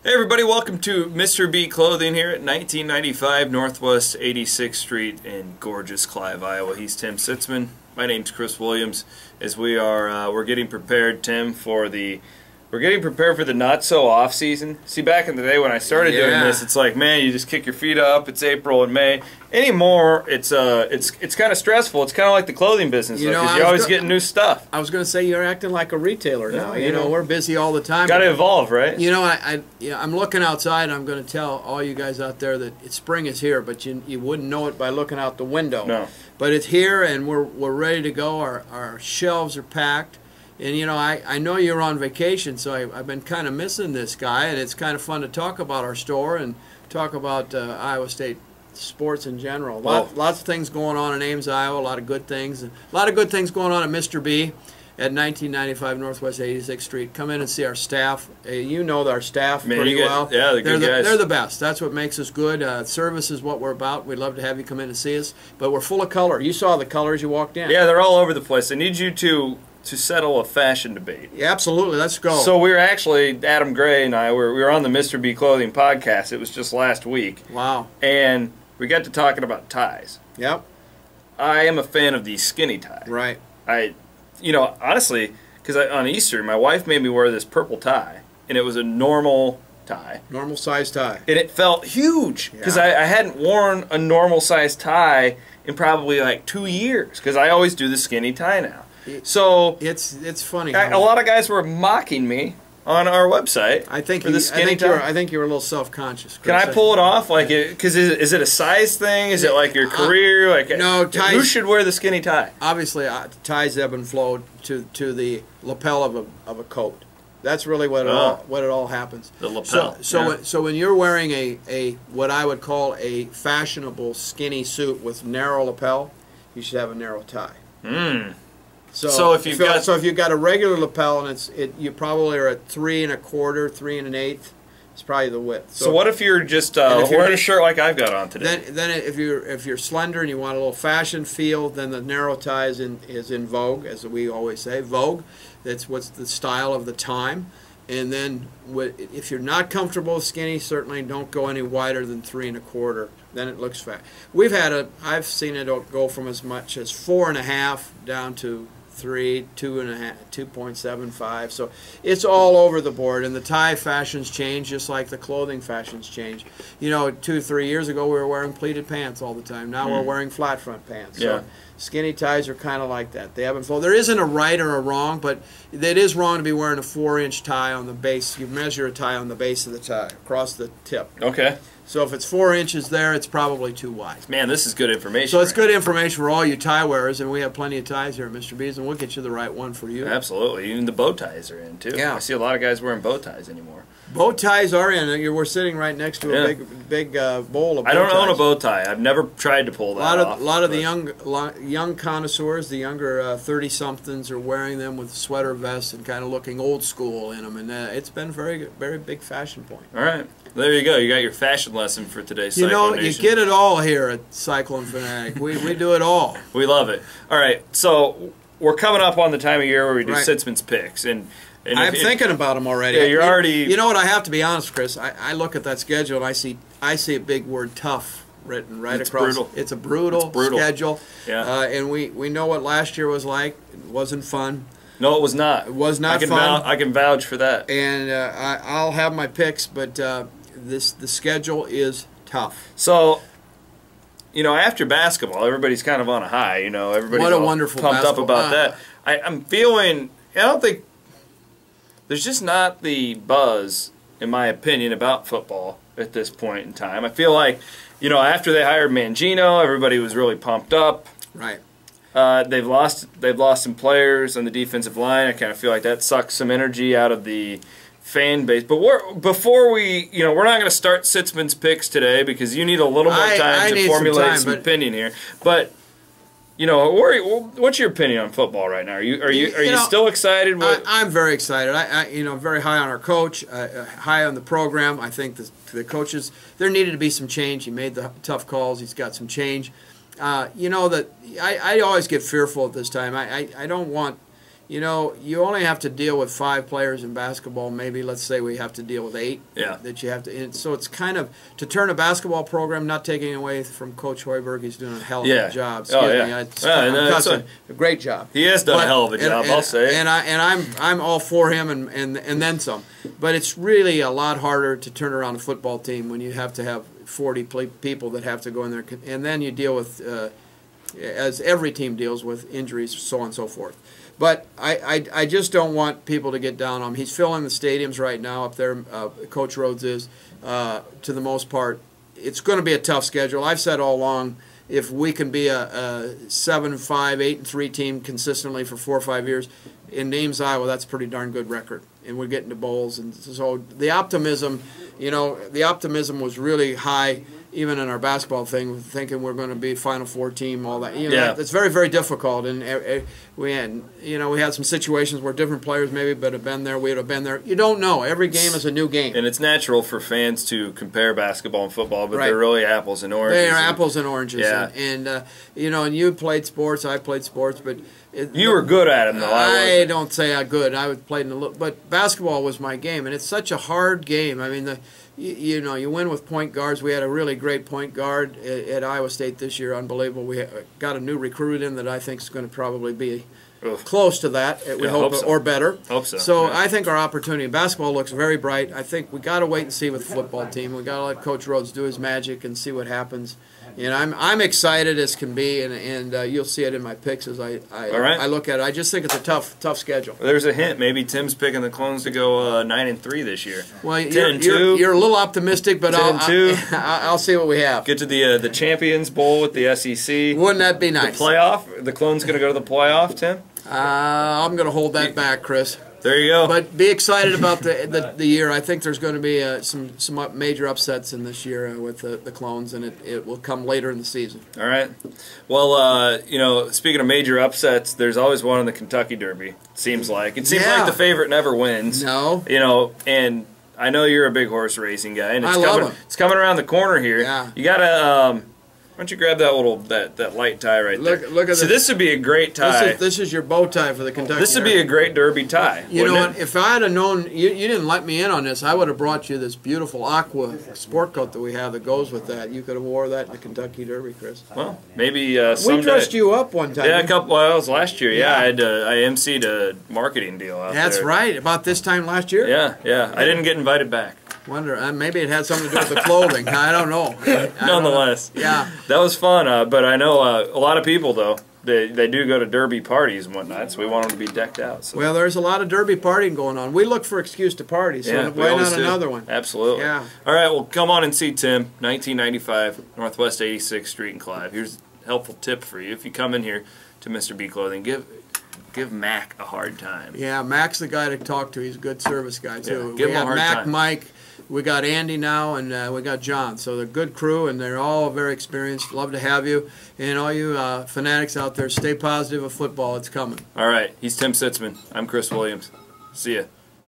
Hey everybody, welcome to Mr. B Clothing here at 1995 Northwest 86th Street in gorgeous Clive, Iowa. He's Tim Sitzmann. My name's Chris Williams. As we're getting prepared, Tim, for the not so off season. See, back in the day when I started doing this, it's like, man, you just kick your feet up. It's April and May. Anymore, it's kind of stressful. It's kind of like the clothing business, because you're always getting new stuff. I was going to say you're acting like a retailer now. You know, we're busy all the time. Got to evolve, right? You know, I'm looking outside. And I'm going to tell all you guys out there that spring is here, but you wouldn't know it by looking out the window. No. But it's here, and we're ready to go. Our shelves are packed. And, you know, I know you're on vacation, so I've been kind of missing this guy, and it's kind of fun to talk about our store and talk about Iowa State sports in general. Lots of things going on in Ames, Iowa, a lot of good things. A lot of good things going on at Mr. B at 1995 Northwest 86th Street. Come in and see our staff. You know our staff pretty well. Yeah, they're good guys. They're the best. That's what makes us good. Service is what we're about. We'd love to have you come in and see us. But we're full of color. You saw the colors you walked in. Yeah, they're all over the place. I need you to settle a fashion debate. Yeah, absolutely. Let's go. So we were actually, Adam Gray and I, we were on the Mr. B Clothing podcast. It was just last week. Wow. And we got to talking about ties. Yep. I am a fan of the skinny tie. Right. You know, honestly, because on Easter, my wife made me wear this purple tie, and it was a normal tie. Normal size tie. And it felt huge, because I hadn't worn a normal size tie in probably like 2 years, because I always do the skinny tie now. So it's funny. A lot of guys were mocking me on our website. I think for the skinny tie. I think you're a little self-conscious. Can I pull it off? Like, because is it a size thing? Is it like your career? Like, no, ties. Who should wear the skinny tie? Obviously, ties ebb and flow to the lapel of a coat. That's really what it all happens. The lapel. So when you're wearing a what I would call a fashionable skinny suit with narrow lapel, you should have a narrow tie. So if you've got a regular lapel and you probably are at 3 1/4, 3 1/8, it's probably the width. So what if you're just wearing a shirt like I've got on today? Then if you're slender and you want a little fashion feel, then the narrow tie is in vogue, as we always say, vogue. That's what's the style of the time. And then if you're not comfortable with skinny, certainly don't go any wider than 3 1/4. Then it looks fat. I've seen it go from as much as 4 1/2 down to 3, 2 1/2, 2.75. So it's all over the board, and the tie fashions change just like the clothing fashions change. You know, 2 or 3 years ago we were wearing pleated pants all the time. Now we're wearing flat front pants. So skinny ties are kind of like that. They ebb and flow. There isn't a right or a wrong, but it is wrong to be wearing a 4-inch tie on the base. You measure a tie on the base of the tie across the tip. Okay. So if it's 4 inches there, it's probably too wide. Man, this is good information. So it's good information for all you tie wearers, and we have plenty of ties here at Mr. B's, and we'll get you the right one for you. Absolutely. Even the bow ties are in, too. Yeah. I see a lot of guys wearing bow ties anymore. Bow ties are in. We're sitting right next to a big bowl of bow ties. I don't own a bow tie. I've never tried to pull that off. A lot of the young connoisseurs, the younger 30-somethings, are wearing them with sweater vests and kind of looking old school in them, and it's been very big fashion point. All right. There you go. You got your fashion lesson for today's Cyclone Nation. You get it all here at Cyclone Fanatic. We do it all. We love it. All right. So we're coming up on the time of year where we do Sitzmann's picks, and I'm thinking about them already. Yeah, you're already. You know what? I have to be honest, Chris. I look at that schedule and I see a big word "tough" written right across. Brutal. It's a brutal schedule. Yeah. And we know what last year was like. It wasn't fun. No, it was not. It was not fun. I can vouch for that. And I'll have my picks, but the schedule is tough. So, you know, after basketball, everybody's kind of on a high. You know, everybody's what a wonderful pumped up about that. I'm feeling. I don't think there's just not the buzz, in my opinion, about football at this point in time. I feel like, you know, after they hired Mangino, everybody was really pumped up. Right. They've lost some players on the defensive line. I kind of feel like that sucks some energy out of the fan base. But before we, you know, we're not going to start Sitzmann's picks today because you need a little more time to formulate some opinion here. But you know, what's your opinion on football right now? Are you still excited? I'm very excited. I'm very high on our coach, high on the program. I think the coaches, there needed to be some change. He made the tough calls. He's got some change. You know that I always get fearful at this time. I don't want you know, you only have to deal with 5 players in basketball. Maybe let's say we have to deal with 8. Yeah. That you have to. And so it's kind of to turn a basketball program. Not taking away from Coach Hoiberg, he's doing a hell of a job. Excuse me, a great job. He has done a hell of a job. I'll say. And I'm all for him and then some. But it's really a lot harder to turn around a football team when you have to have 40 people that have to go in there, and then you deal with, as every team deals with, injuries, so on and so forth. But I just don't want people to get down on him. He's filling the stadiums right now up there. Coach Rhodes is, to the most part. It's going to be a tough schedule. I've said all along, if we can be a 7-5, 8-3 team consistently for 4 or 5 years, in Ames, Iowa, that's a pretty darn good record. And we're getting to bowls. And so the optimism, you know, the optimism was really high, even in our basketball thing, thinking we're going to be Final Four team, all that. You know, it's very, very difficult. And we had some situations where different players maybe would have been there, we would have been there. You don't know. Every game is a new game. And it's natural for fans to compare basketball and football, but they're really apples and oranges. They are apples and oranges. Yeah. And you know, and you played sports, I played sports, but you were good at them, though. I don't say I'm good. I played in a little, but basketball was my game, and it's such a hard game. I mean, you know, you win with point guards. We had a really great point guard at Iowa State this year, unbelievable. We got a new recruit in that I think is going to probably be close to that. We hope so. Or better. Hope so. So I think our opportunity in basketball looks very bright. I think we got to wait and see with the football team. We got to let Coach Rhodes do his magic and see what happens. And I'm excited as can be, and you'll see it in my picks as I look at it. I just think it's a tough schedule. Well, there's a hint. Maybe Tim's picking the Clones to go 9-3 this year. Well, you're a little optimistic, but I'll see what we have. Get to the Champions Bowl with the SEC. Wouldn't that be nice? The playoff. The Clones going to go to the playoff, Tim? I'm going to hold that back, Chris. There you go. But be excited about the year. I think there's going to be some major upsets in this year with the Clones, and it will come later in the season. All right. Well, you know, speaking of major upsets, there's always one in the Kentucky Derby. It seems like the favorite never wins. No. You know, and I know you're a big horse racing guy, and it's coming around the corner here. Yeah. You gotta. Why don't you grab that little that light tie right there? Look at this. So this would be a great tie. This is your bow tie for the Kentucky. This would be a great Derby tie. You know what? If I had known, you didn't let me in on this, I would have brought you this beautiful aqua sport coat that we have that goes with that. You could have wore that in the Kentucky Derby, Chris. Well, maybe someday. We dressed you up one time. Yeah, it was last year. Yeah, I emceed a marketing deal out there. That's right. About this time last year. Yeah. I didn't get invited back. Wonder maybe it had something to do with the clothing. I don't know. Nonetheless, yeah, that was fun. But I know a lot of people though. They do go to Derby parties and whatnot, so we want them to be decked out. So. Well, there's a lot of Derby partying going on. We look for excuse to party, so why not another one? Absolutely. Yeah. All right, well, come on and see Tim, 1995, Northwest 86th Street in Clive. Here's a helpful tip for you. If you come in here to Mr. B Clothing, give Mac a hard time. Yeah, Mac's the guy to talk to. He's a good service guy, too. Yeah, give him a hard time. Mike. We got Andy now, and we got John. So they're a good crew, and they're all very experienced. Love to have you. And all you fanatics out there, stay positive of football. It's coming. All right. He's Tim Sitzmann. I'm Chris Williams. See ya.